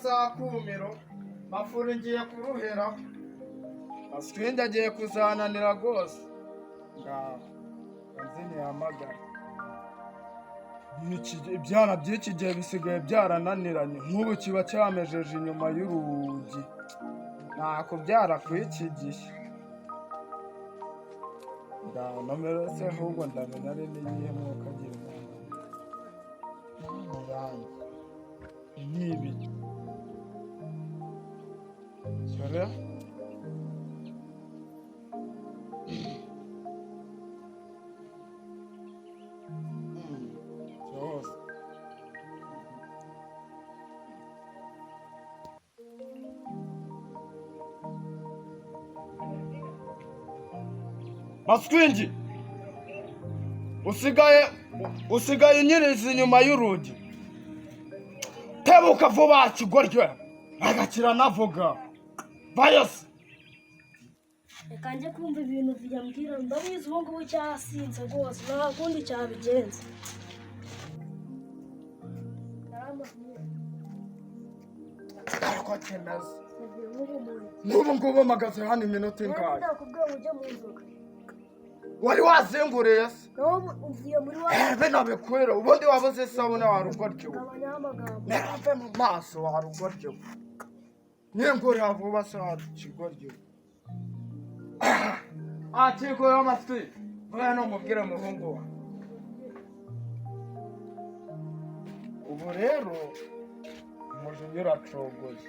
sakumiro mafuri ngiye kuruhera aswinde agiye kuzananira rwose ngaho nzini yamagara ibyana by'iki gihe bisigaye byarananiranye nk'ubu kiba cyamejeje inyuma y'urugi nakubyara kw'iki gihe ngaho nomero se ahubwo ndamenya ari n'iyihe mwuka agira inama nibi sore Maswingi usigaye unyiriza inyuma y'urugi tebuka vuba kigoryo agakira navuga bayose reka njye kumva ibintu vyambwira ndabizi ubu ngubu cyasinze rwose nta kundi cyabigenza ko kemeza n'ubu ngubu mpagaze hano iminota ingahe ndakubwira ngo ujye mu nzoga wari wazenguriye se n'ubu uvuye muri wa bino bikwira ubundi wabuze isabune warugoryo gabanyaho amagambo nerave mu maso warugoryo ningurira vuba se wakigoryo akikuyeho amatwi vuba numubwire muhungu wa ubu rero umujinya uracogoye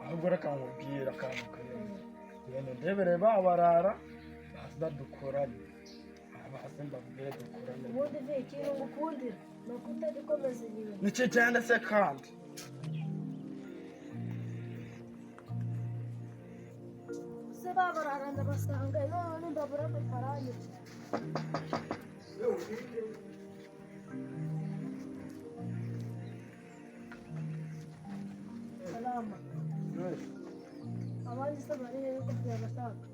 ahubwo reka nkubwire akantu karimo ibintu ndebere babarara baza dukorane abaze mbabwire dukorane ubundi vi ikintu ngukundira ni uko utagikomeza ibintu niki cyane se kandi se babarara ndabasanga none ndabura amafaranga salama abandi se bari hehe ko byabashaka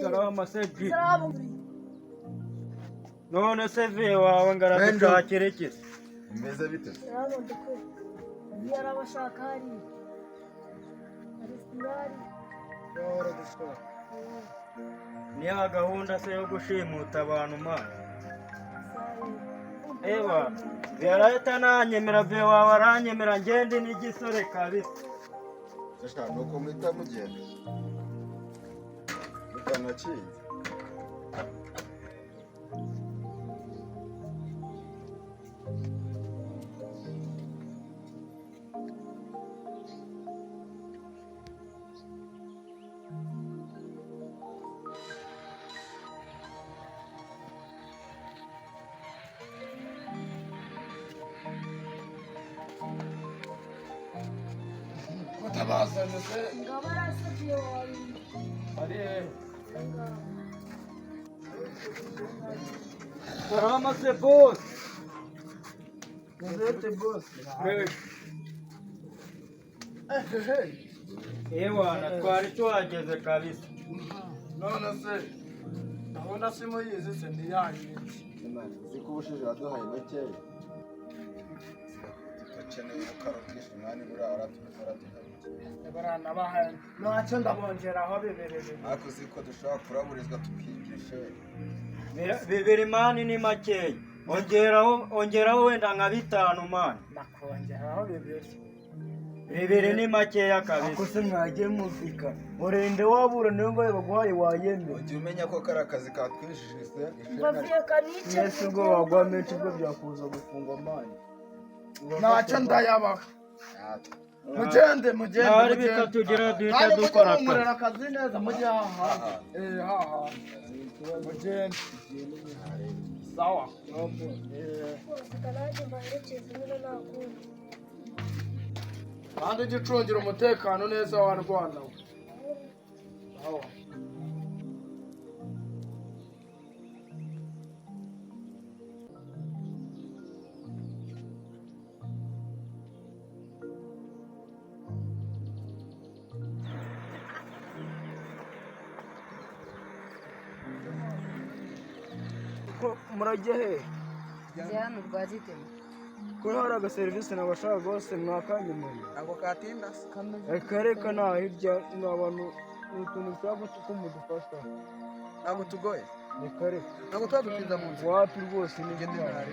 Salama seji. None se vi wawe ngaragushakira iki? Meze bite? Salama ndekwe yarabashaka hari sinari yora gushora Niya gahunda se yo gushimuta abantu mana. Ewa, vyarahita nanyemera vi wawe aranyemera ngende n'igisore kabisa. Sasa nuko mwita mugende. Mutanacinze. kutabazana se ngaba arasabye wawe ari Salama se boss. Gazete boss Ewa na twari tuhageze kabisa. none se ndabona se muyizi se ndiyanyu Imana zikubushije aduhaye makeya. Dukeneye ukarokisha umwanya urara tukara tukabiki. barana bahaye ntacyo ndabongeraho bibereye Ariko ziko dushobora kuraburizwa tukigisha. Bibiri mani ni makeya. Ongeraho wenda nka 5 mani. ndakongeraho bibiri Bibiri ni makeya kabisa. akose mwagiye muzika urende wabura niyo ngo baguhaye wayembe Ujye umenya ko kari akazi katwishije bavuye kanice mwese ubwo wagwa menshi bwo byakuza gufungwa mani ntacyo ndayabaha mugende Nari bikatugira duhita dukora murera akazi neza mujye haha haha mugende sawa kanajye mbaherekeze nyine nakundi kandi ujye ucungira umutekano neza wa Rwanda sawa ko murajya he Ndi hano Rwagitema. ko hari agaserivisi nabashaka rwose mwakanyemeye Ntabwo katinda se. reka reka nta hirya ni abantu ni utuntu twaba tumudufasha Ntabwo tugoye. reka reka Ntabwo tuba dutinda mu nzira. wapi rwose ni Ugende byiza ntari.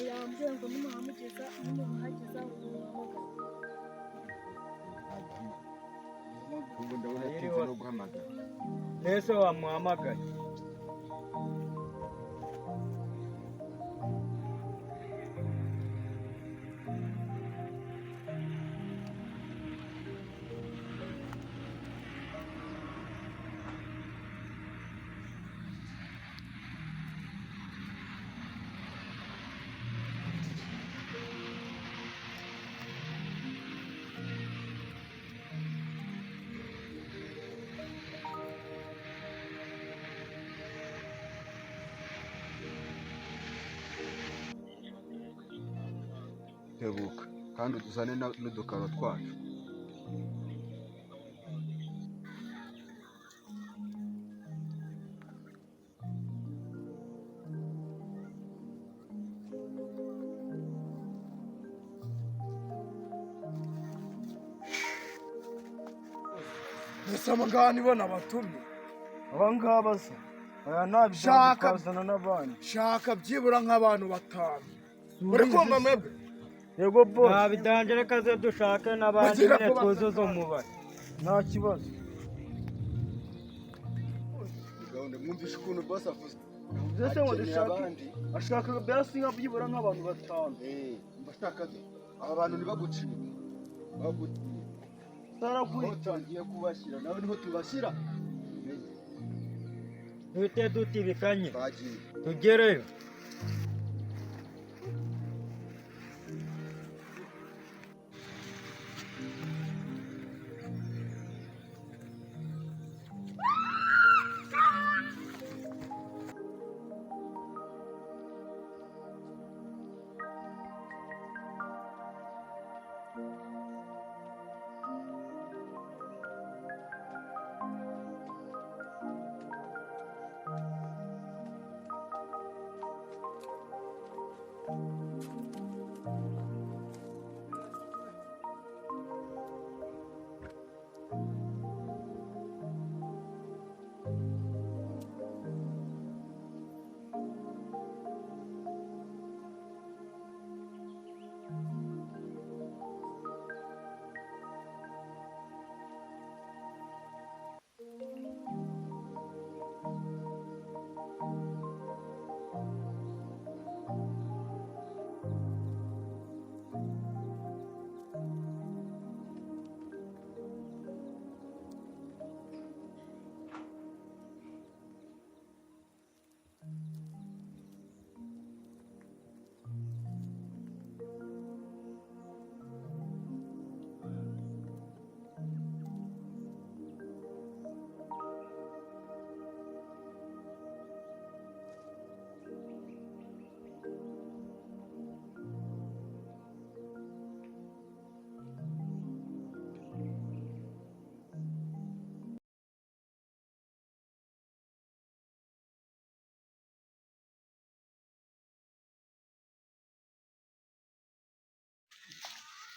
yambwiye ngo nimuhageza umuhamagara. Ubu ndabona atinze no guhamagara. Ese wamuhamagaye? Tebuka kandi uduzane n'udukaro twacu. mbese aba ngaba nibo nabatumye aba ngaba se aya ntabyo Shaka. twazana n'abandi Shaka byibura nk'abantu batanu. Uri kumva mwebwe? yego boss Ntabidanje reka ze dushake n'abandi Bagira nyine ko twuzuze umubare. nta kibazo Gahunda mwumvishe ukuntu boss avuze. mbese ngo Akeneye dushake abandi. ashaka mbese nka byibura nk'abantu batanu Mbashaka aba bantu ntibaguciye. Baguciye. saraguye Aho tugiye kubashyira nawe niho tubashyira. Duhite dutibikanye Bagiye. tugereyo.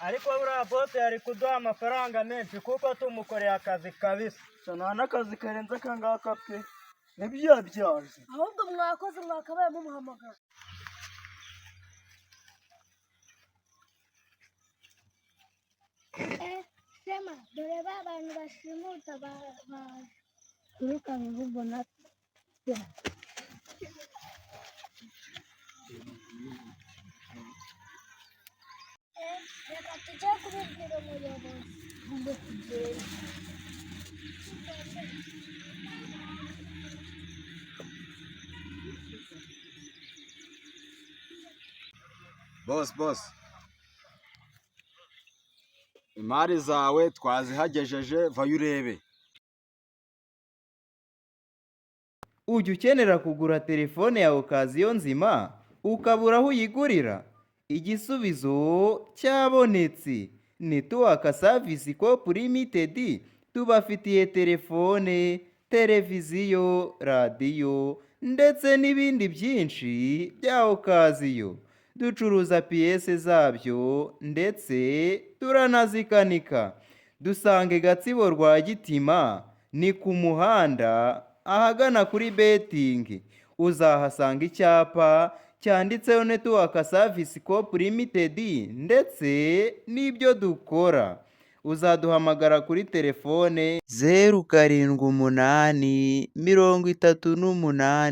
ariko buriya bote yari kuduha amafaranga menshi kuko tumukoreye akazi kabisa. nta n'akazi karenze akangaka pe ntibyabyaje. ahubwo mwakoze mwakabaye mumuhamagara. Sema dore ba bantu bashimuta baturukanye ahubwo natwe reka tujye kubibwira umuyobozi ngo tugende. Boss, imari zawe twazihagejeje vayo urebe. ujya ukenera kugura telefone ya okaziyo nzima ukabura aho uyigurira? Igisubizo cyabonetse. Network Service Corp Limited tubafitiye telefone, televiziyo, radiyo ndetse n'ibindi byinshi bya okaziyo. Ducuruza piyese zabyo ndetse turanazikanika. Dusange Gatsibo Rwagitima, ni ku muhanda ahagana kuri betingi. Uzahasanga icyapa cyanditseho Network Service Corp Limited ndetse n'ibyo dukora. Uzaduhamagara kuri telefone 0788 38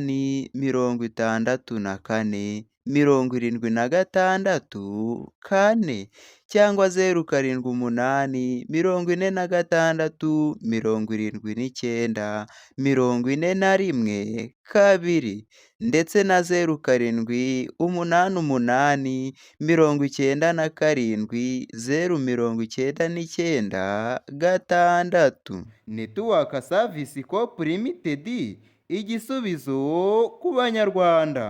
64 76 4 cyangwa 0788 46 79 41 2 ndetse na 0788 97 099 Network Service Corp Limited, igisubizo ku Banyarwanda.